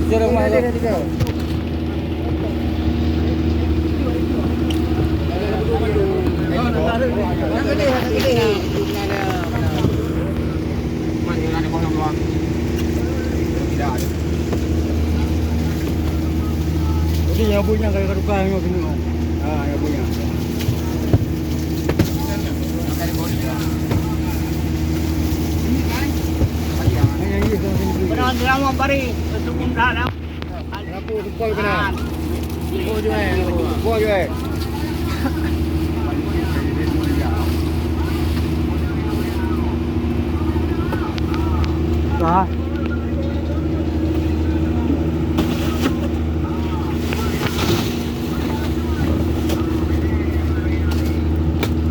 Jarang malam. Jadi yang punya kayak kerukan yang gini. Ah, yang punya. Benar drama bari, sesungguh dah dah. Aku tukar kena. Gua juga. Lah.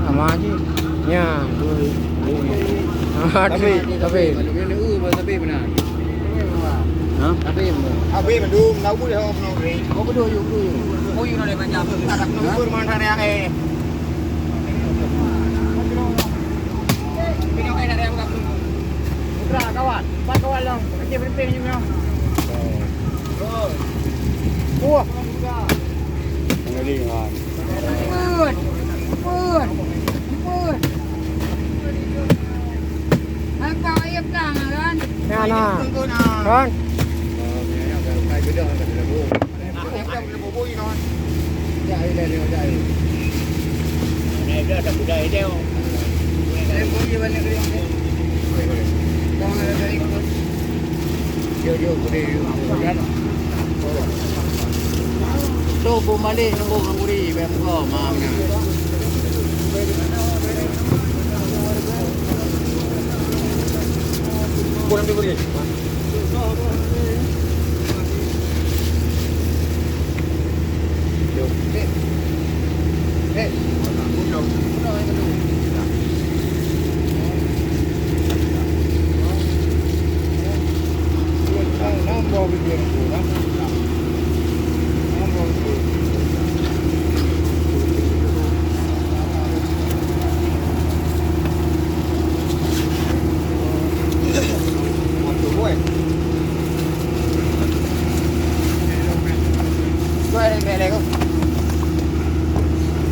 Sama aja. Ya, tapi benar. Hah? Tapi mình đu nấu cái không nấu gì. Có cái đu dùng. Ôi nó này mà nhập ta đặt nó vừa mang ra đây. Video cái này em gặp. Ra kawan, ba kawan long. Anh penting ni memang. Rồi. Cua. Nó đi ngon. Bươn. Anh coi em càng rồi anh. Nè nè. Con. Này đưa đập đầy đeo. Em có gì bên này cái con này đây. Vô cái đi. Tô bùm mà đi, nó bùm nó đi về có mà nè. Bukan ambil beri. Mẹ này không?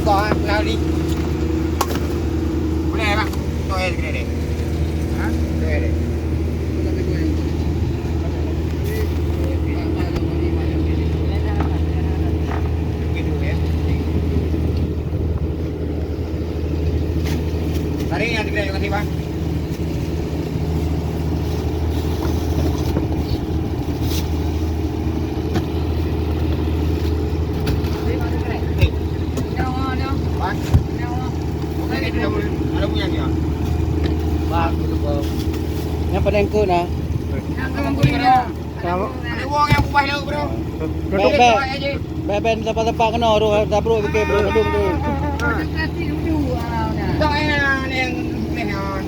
Có nào đi. Cái này bạn. Cho em cái này. Hả? Cái này. Tadi yang kita kasih bang. Ada punya dia. Bang, itu bang. Yang paling ke na. Kamu. Ada uang yang upah lu bro. Ben tempat-tempat kena ro, tak perlu fikir bro gedung tu. Tak yang lehan.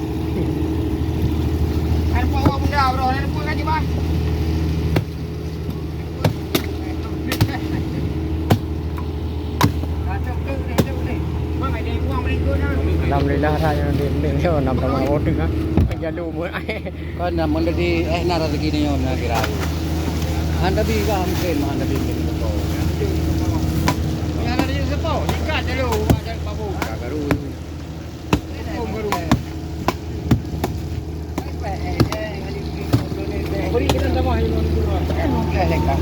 Ada uang benda bro, ada pun lagi bang. Alhamdulillah saya dia nam sama voting ah. Jadi umur kan nam di nara rezeki ni om nak kira. Anda bi ka mungkin anda bi betul. Yang ada di sepo, ikat dulu ada babu. Garu. Garu. Beri kita sama hari ni dulu. Okey lekah.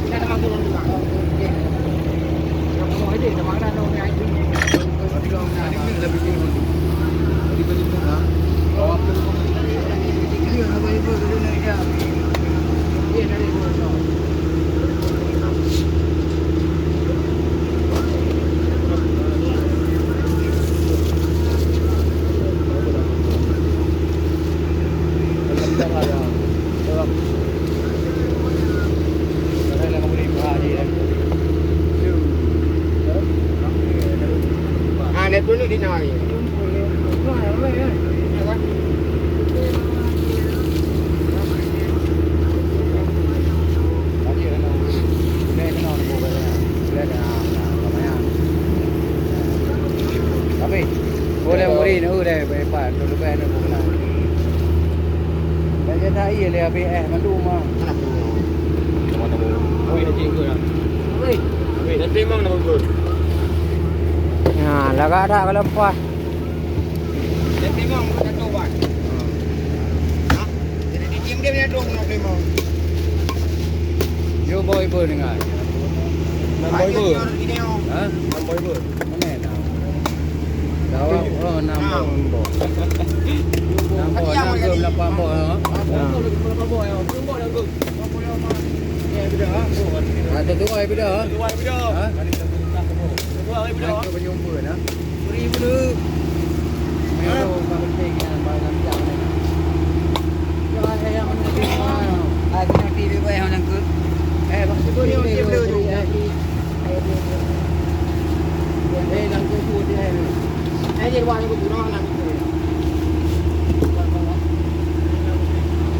Kita nak masuk dulu. Kamu aja sama ada orang yang lebih tinggi. Lebih tinggi kan? Oh, apa tu? Dia apa itu dulu ni kan? Dia dari mana? Net dulu di nari. Tapi boleh muri nu deh, bepat dulu benar bukan. Baca tak iya le api man du mah. Wait, nanti ikut lah. Wait. Wait, nanti memang nak ikut. Ha, lagak dah kalau puas. Nanti memang nak coba. Ha? Jadi dia dia punya dong nak memang. Yo boy ber dengar. Nombor ikut. Ha? Nombor ikut. Mana nak? Tahu oh nombor. Nombor nombor 8 bol ha. Ada tu ai bida ha. Ha? Nak berjumpa nah. Beri dulu. Melo penting yang barang jam ni. Jangan yang nanti ada nanti dia bayar yang ke. Maksud tu dia dulu. Nang tu dia. Dia buat aku kurang nak ikut.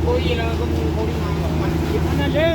Koi lah aku koi mana? Mana je?